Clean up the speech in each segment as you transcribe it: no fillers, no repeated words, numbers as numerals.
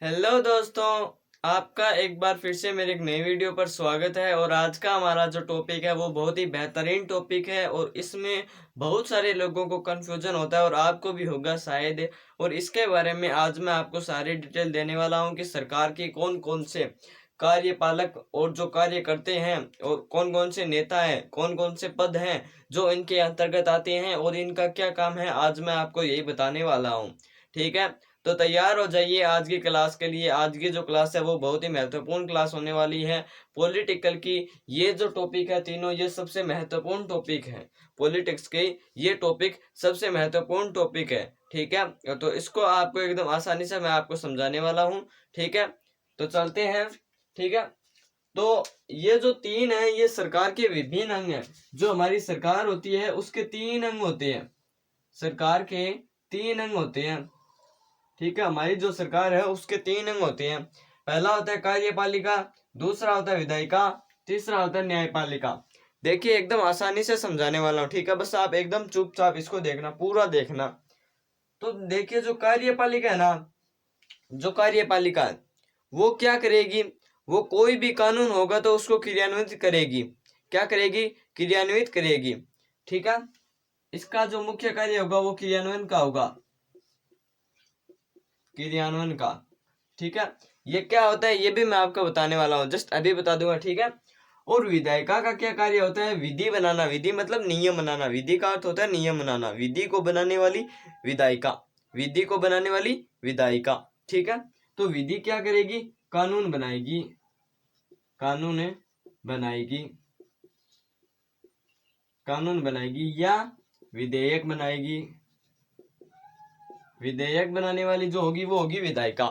Hello दोस्तों, आपका एक बार फिर से मेरे एक नई वीडियो पर स्वागत है। और आज का हमारा जो टॉपिक है वो बहुत ही बेहतरीन टॉपिक है और इसमें बहुत सारे लोगों को कंफ्यूजन होता है और आपको भी होगा शायद। और इसके बारे में आज मैं आपको सारी डिटेल देने वाला हूं कि सरकार के कौन कौन से कार्यपालक और जो कार्य करते हैं और कौन कौन से नेता हैं, कौन कौन से पद हैं जो इनके अंतर्गत आते हैं और इनका क्या काम है, आज मैं आपको यही बताने वाला हूँ। ठीक है, तो तैयार हो जाइए आज की क्लास के लिए। आज की जो क्लास है वो बहुत ही महत्वपूर्ण क्लास होने वाली है पॉलिटिकल की। ये जो टॉपिक है तीनों, ये सबसे महत्वपूर्ण टॉपिक है पॉलिटिक्स के। ये टॉपिक सबसे महत्वपूर्ण टॉपिक है। ठीक है, तो इसको आपको एकदम आसानी से मैं आपको समझाने वाला हूँ। ठीक है, तो चलते हैं। ठीक है, तो ये जो तीन है ये सरकार के विभिन्न अंग है। जो हमारी सरकार होती है उसके तीन अंग होते हैं। सरकार के तीन अंग होते हैं। ठीक है, हमारी जो सरकार है उसके तीन अंग होते हैं। पहला होता है कार्यपालिका, दूसरा होता है विधायिका, तीसरा होता है न्यायपालिका। देखिए एकदम आसानी से समझाने वाला हूँ। ठीक है, बस आप एकदम चुपचाप इसको देखना, पूरा देखना। तो देखिए जो कार्यपालिका है ना, जो कार्यपालिका है वो क्या करेगी, वो कोई भी कानून होगा तो उसको क्रियान्वित करेगी। क्या करेगी? क्रियान्वित करेगी। ठीक है, इसका जो मुख्य कार्य होगा वो क्रियान्वयन का होगा, क्रियान्वयन का। ठीक है, ये क्या होता है ये भी मैं आपको बताने वाला हूँ, जस्ट अभी बता दूंगा। ठीक है, और विधायिका का क्या कार्य होता है? विधि बनाना। विधि मतलब नियम बनाना। विधि का अर्थ होता है नियम बनाना। विधि को बनाने वाली विधायिका, विधि को बनाने वाली विधायिका। ठीक है, तो विधि क्या करेगी? कानून बनाएगी, कानून बनाएगी, कानून बनाएगी या विधेयक बनाएगी। विधेयक बनाने वाली जो होगी वो होगी विधायिका।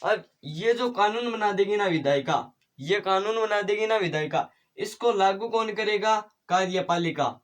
अब ये जो कानून बना देगी ना विधायिका, ये कानून बना देगी ना विधायिका, इसको लागू कौन करेगा? कार्यपालिका।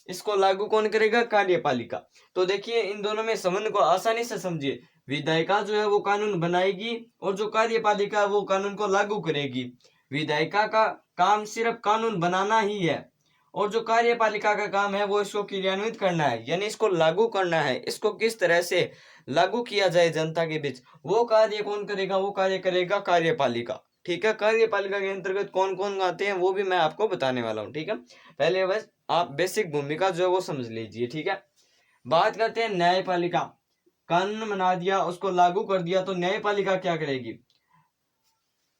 इसको लागू कौन करेगा? कार्यपालिका। तो देखिए इन दोनों में संबंध को आसानी से समझिए। विधायिका जो है वो कानून बनाएगी और जो कार्यपालिका वो कानून को लागू करेगी। विधायिका का काम सिर्फ कानून बनाना ही है और जो कार्यपालिका का काम है वो इसको क्रियान्वित करना है, यानी इसको लागू करना है। इसको किस तरह से लागू किया जाए जनता के बीच, वो कार्य कौन करेगा? वो कार्य करेगा कार्यपालिका। ठीक है, कार्यपालिका के अंतर्गत कौन कौन आते हैं वो भी मैं आपको बताने वाला हूँ। ठीक है, पहले बस आप बेसिक भूमिका जो है वो समझ लीजिए। ठीक है, बात करते हैं न्यायपालिका। कानून बना दिया, उसको लागू कर दिया, तो न्यायपालिका क्या करेगी?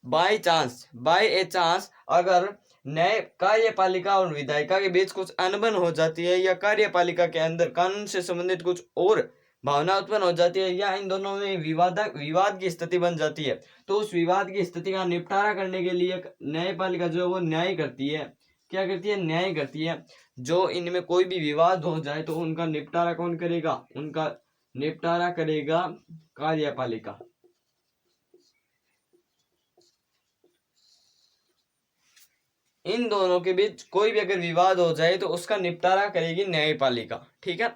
बाय ए चांस अगर न्याय कार्यपालिका और विधायिका के बीच कुछ अनबन हो जाती है या कार्यपालिका के अंदर कानून से संबंधित कुछ और भावना उत्पन्न हो जाती है या इन दोनों में विवाद की स्थिति बन जाती है, तो उस विवाद की स्थिति का निपटारा करने के लिए न्यायपालिका जो है वो न्याय करती है। क्या करती है? न्याय करती है। जो इनमें कोई भी विवाद हो जाए तो उनका निपटारा कौन करेगा? उनका निपटारा करेगा कार्यपालिका। इन दोनों के बीच कोई भी अगर विवाद हो जाए तो उसका निपटारा करेगी न्यायपालिका। ठीक है,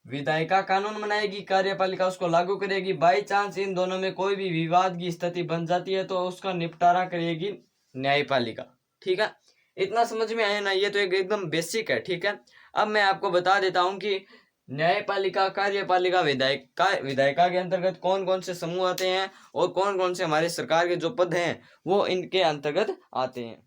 विधायिका कानून बनाएगी, कार्यपालिका उसको लागू करेगी। बाई चांस इन दोनों में कोई भी विवाद की स्थिति बन जाती है तो उसका निपटारा करेगी न्यायपालिका। ठीक है, इतना समझ में आया ना? ये तो एकदम बेसिक है। ठीक है, अब मैं आपको बता देता हूँ कि न्यायपालिका, कार्यपालिका, विधायिका के अंतर्गत कौन कौन से समूह आते हैं और कौन कौन से हमारे सरकार के जो पद हैं वो इनके अंतर्गत आते हैं।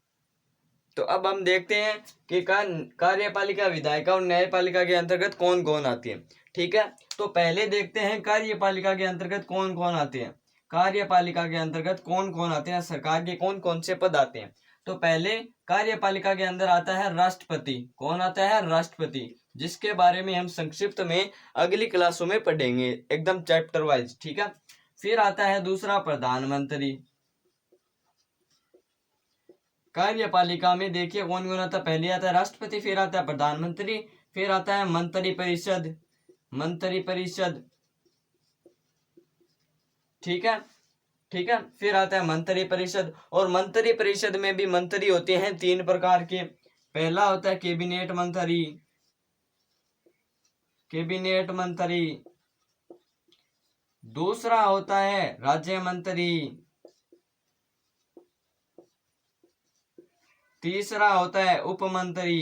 तो अब हम देखते हैं कि कार्यपालिका, विधायिका और न्यायपालिका के अंतर्गत कौन कौन आती है। ठीक है, तो पहले देखते हैं कार्यपालिका के अंतर्गत कौन कौन आते हैं। कार्यपालिका के अंतर्गत कौन कौन आते हैं, सरकार के कौन कौन से पद आते हैं। तो पहले कार्यपालिका के अंदर आता है राष्ट्रपति। कौन आता है? राष्ट्रपति, जिसके बारे में हम संक्षिप्त में अगली क्लासों में पढ़ेंगे, एकदम चैप्टर वाइज। ठीक है, फिर आता है दूसरा प्रधानमंत्री। कार्यपालिका में देखिए कौन कौन आता है। पहले आता है राष्ट्रपति, फिर आता है प्रधानमंत्री, फिर आता है मंत्री परिषद। मंत्री परिषद, ठीक है। ठीक है, फिर आता है मंत्री परिषद। और मंत्री परिषद में भी मंत्री होते हैं तीन प्रकार के। पहला होता है कैबिनेट मंत्री, कैबिनेट मंत्री। दूसरा होता है राज्य मंत्री। तीसरा होता है उप मंत्री।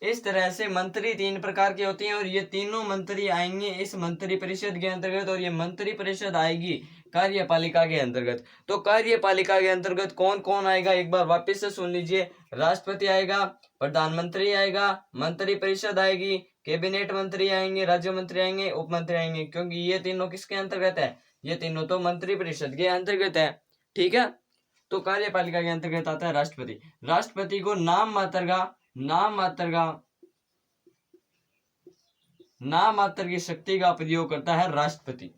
इस तरह से मंत्री 3 प्रकार के होते हैं और ये तीनों मंत्री आएंगे इस मंत्री परिषद के अंतर्गत और ये मंत्री परिषद आएगी कार्यपालिका के अंतर्गत। तो कार्यपालिका के अंतर्गत कौन कौन आएगा एक बार वापस से सुन लीजिए। राष्ट्रपति आएगा, प्रधानमंत्री आएगा, मंत्री परिषद आएगी, कैबिनेट मंत्री आएंगे, राज्य मंत्री आएंगे, उप मंत्री आएंगे, क्योंकि ये तीनों किसके अंतर्गत है, ये तीनों तो मंत्री परिषद के अंतर्गत है। ठीक है, तो कार्यपालिका के अंतर्गत आता है राष्ट्रपति। राष्ट्रपति को नाम मात्र की शक्ति का प्रयोग करता है राष्ट्रपति।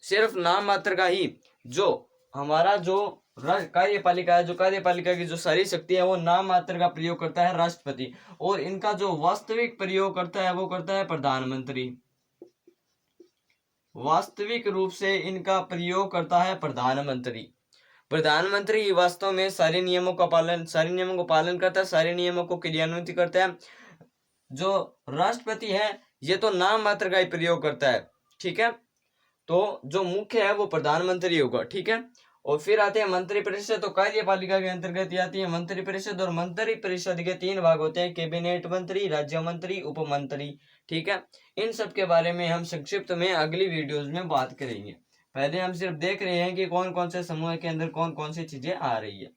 सिर्फ नाम मात्र का ही जो हमारा जो कार्यपालिका है, जो कार्यपालिका की जो सारी शक्ति है वो नाम मात्र का प्रयोग करता है राष्ट्रपति, और इनका जो वास्तविक प्रयोग करता है वो करता है प्रधानमंत्री। वास्तविक रूप से इनका प्रयोग करता है प्रधानमंत्री। प्रधानमंत्री वास्तव में सारे नियमों को पालन करता है, सारे नियमों को क्रियान्वित करता है। जो राष्ट्रपति है ये तो नाम मात्र का ही प्रयोग करता है। ठीक है, तो जो मुख्य है वो प्रधानमंत्री होगा। ठीक है, और फिर आते हैं मंत्री परिषद। तो कार्यपालिका के अंतर्गत आती है मंत्री परिषद, और मंत्री परिषद के 3 भाग होते हैं, कैबिनेट मंत्री, राज्य मंत्री, उप मंत्री। ठीक है, इन सब के बारे में हम संक्षिप्त में अगली वीडियोज में बात करेंगे। पहले हम सिर्फ देख रहे हैं कि कौन कौन से समूह के अंदर कौन कौन सी चीजें आ रही है।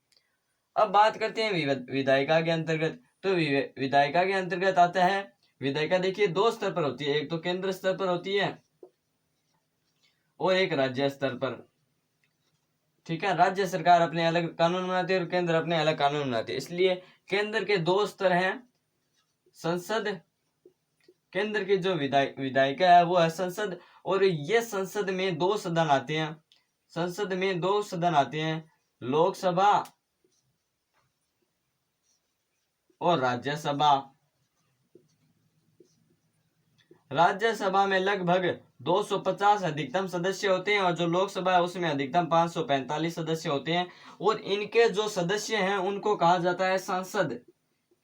अब बात करते हैं विधायिका के अंतर्गत। तो विधायिका के अंतर्गत आता है, विधायिका देखिए 2 स्तर पर होती है, एक तो केंद्र स्तर पर होती है और एक राज्य स्तर पर। ठीक है, राज्य सरकार अपने अलग कानून बनाती है और केंद्र अपने अलग कानून बनाती है, इसलिए केंद्र के 2 स्तर हैं। संसद, केंद्र की जो विधायिका है वो है संसद, और ये संसद में 2 सदन आते हैं। संसद में 2 सदन आते हैं, लोकसभा और राज्यसभा। राज्यसभा में लगभग 250 अधिकतम सदस्य होते हैं, और जो लोकसभा है उसमें अधिकतम 545 सदस्य होते हैं, और इनके जो सदस्य हैं उनको कहा जाता है सांसद।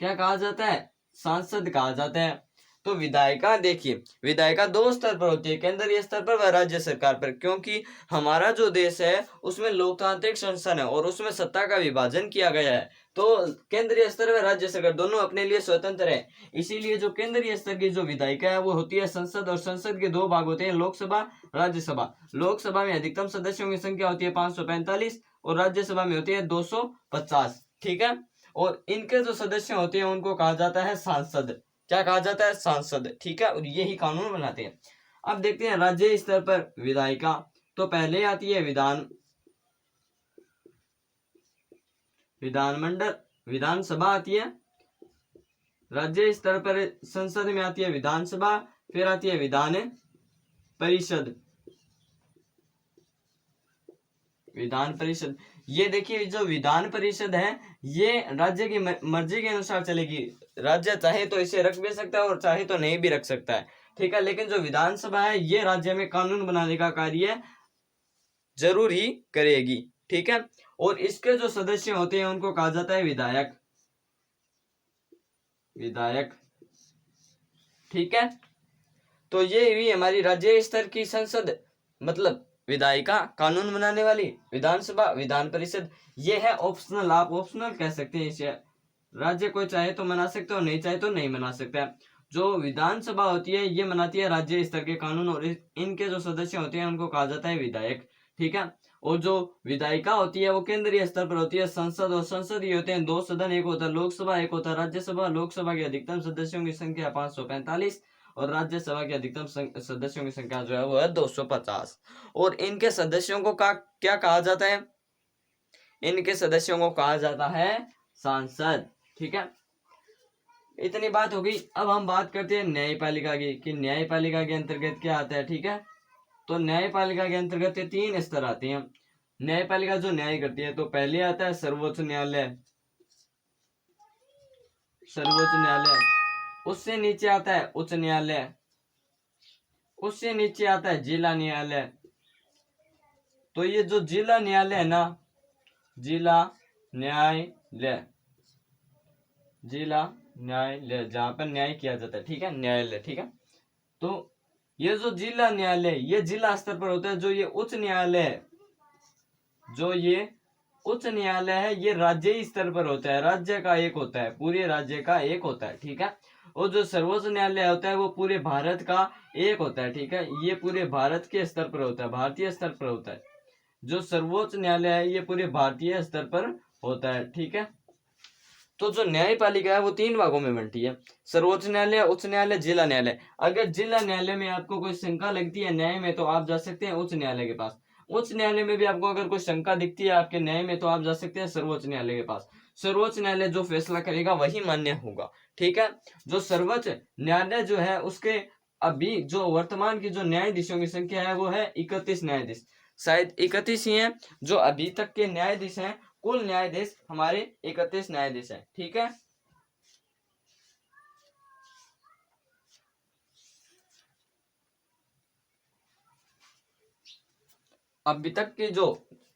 क्या कहा जाता है, सांसद कहा जाता है। तो विधायिका देखिए, विधायिका 2 स्तर पर होती है, केंद्रीय स्तर पर व राज्य सरकार पर, क्योंकि हमारा जो देश है उसमें लोकतांत्रिक शासन है और उसमें सत्ता का विभाजन किया गया है। तो केंद्रीय स्तर व राज्य सरकार दोनों अपने लिए स्वतंत्र है, इसीलिए जो केंद्रीय स्तर की जो विधायिका है वो होती है संसद, और संसद के 2 भाग होते हैं, लोकसभा, राज्यसभा। लोकसभा में अधिकतम सदस्यों की संख्या होती है 545 और राज्यसभा में होती है 250। ठीक है, और इनके जो सदस्य होते हैं उनको कहा जाता है सांसद। क्या कहा जाता है, सांसद। ठीक है, और यही कानून बनाते हैं। अब देखते हैं राज्य स्तर पर विधायिका। तो पहले आती है विधानमंडल, विधानसभा आती है। राज्य स्तर पर संसद में आती है विधानसभा, फिर आती है विधान परिषद। विधान परिषद, ये देखिए जो विधान परिषद है ये राज्य की मर्जी के अनुसार चलेगी। राज्य चाहे तो इसे रख भी सकता है और चाहे तो नहीं भी रख सकता है। ठीक है, लेकिन जो विधानसभा है ये राज्य में कानून बनाने का कार्य जरूर ही करेगी। ठीक है, और इसके जो सदस्य होते हैं उनको कहा जाता है विधायक। ठीक है, तो ये हुई हमारी राज्य स्तर की संसद, मतलब विधायिका कानून बनाने वाली, विधानसभा, विधान परिषद। ये है ऑप्शनल, आप ऑप्शनल कह सकते हैं इसे। राज्य कोई चाहे तो मना सकता है और नहीं चाहे तो नहीं मना सकता है। जो विधानसभा होती है ये मनाती है राज्य स्तर के कानून, और इनके जो सदस्य होते हैं उनको कहा जाता है विधायक। ठीक है, और जो विधायिका होती है वो केंद्रीय स्तर पर होती है संसद, और संसद ये होते हैं 2 सदन, एक होता है लोकसभा, एक होता है राज्यसभा। लोकसभा के अधिकतम सदस्यों की संख्या 545 और राज्यसभा के अधिकतम सदस्यों की संख्या जो है वो है 250। और इनके सदस्यों को क्या कहा जाता है, इनके सदस्यों को कहा जाता है सांसद। ठीक है, इतनी बात हो गई। अब हम बात करते हैं न्यायपालिका की, कि न्यायपालिका के अंतर्गत क्या आता है। ठीक है, तो न्यायपालिका के अंतर्गत 3 स्तर आते हैं। न्यायपालिका जो न्याय करती है, तो पहले आता है सर्वोच्च न्यायालय, उससे नीचे आता है उच्च न्यायालय, उससे नीचे आता है जिला न्यायालय। तो ये जो जिला न्यायालय है ना, जिला न्यायालय जहां पर न्याय किया जाता है। ठीक है, न्यायालय। ठीक है, तो ये जो जिला न्यायालय ये जिला स्तर पर होता है। जो ये उच्च न्यायालय है ये राज्य स्तर पर होता है, राज्य का एक होता है, पूरे राज्य का एक होता है। ठीक है, और जो सर्वोच्च न्यायालय होता है वो पूरे भारत का एक होता है, ठीक है। ये पूरे भारत के स्तर पर होता है, भारतीय स्तर पर होता है। जो सर्वोच्च न्यायालय है ये पूरे भारतीय स्तर पर होता है, ठीक है। तो जो न्यायपालिका है वो 3 भागों में बनती है, सर्वोच्च न्यायालय, उच्च न्यायालय, जिला न्यायालय। अगर जिला न्यायालय में आपको कोई शंका लगती है न्याय में, तो आप जा सकते हैं उच्च न्यायालय के पास। उच्च न्यायालय में भी आपको अगर कोई शंका दिखती है आपके न्याय में, तो आप जा सकते हैं सर्वोच्च न्यायालय के पास। सर्वोच्च न्यायालय जो फैसला करेगा वही मान्य होगा, ठीक है। जो सर्वोच्च न्यायालय जो है उसके अभी जो वर्तमान की जो न्यायाधीशों की संख्या है वो है 31 न्यायाधीश, शायद 31 ही है जो अभी तक के न्यायाधीश हैं। कुल न्यायाधीश हमारे 31 न्यायाधीश हैं, ठीक है। अभी तक के जो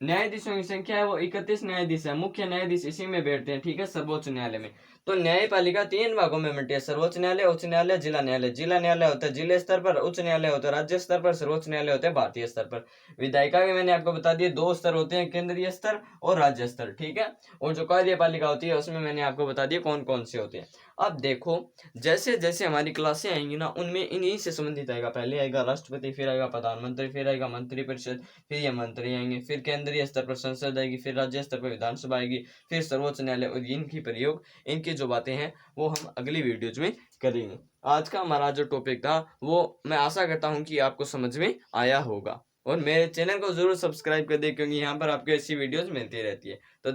न्यायाधीशों की संख्या है वो 31 न्यायाधीश है। मुख्य न्यायाधीश इसी में बैठते हैं, ठीक है, सर्वोच्च न्यायालय में। तो न्यायपालिका 3 भागों में बंटी है, सर्वोच्च न्यायालय, उच्च न्यायालय, जिला न्यायालय। जिला न्यायालय होता है जिले स्तर पर, उच्च न्यायालय होता है राज्य स्तर पर, सर्वोच्च न्यायालय होता है भारतीय स्तर पर। विधायिका के मैंने आपको बता दिया 2 स्तर होते हैं, केंद्रीय स्तर और राज्य स्तर, ठीक है। और जो कार्यपालिका होती है उसमें मैंने आपको बता दिया कौन कौन से होते हैं। अब देखो, जैसे जैसे हमारी क्लासें आएंगी ना, उनमें इन्हीं से संबंधित आएगा। पहले आएगा राष्ट्रपति, फिर आएगा प्रधानमंत्री, फिर आएगा मंत्रिपरिषद, फिर ये मंत्री आएंगे, फिर केंद्रीय स्तर पर संसद आएगी, फिर राज्य स्तर पर विधानसभा आएगी, फिर सर्वोच्च न्यायालय। और इनकी प्रयोग, इनकी जो बातें हैं वो हम अगली वीडियोज में करेंगे। आज का हमारा जो टॉपिक था वो मैं आशा करता हूँ कि आपको समझ में आया होगा। और मेरे चैनल को जरूर सब्सक्राइब कर दे, क्योंकि यहाँ पर आपको ऐसी वीडियोज मिलती रहती है। तो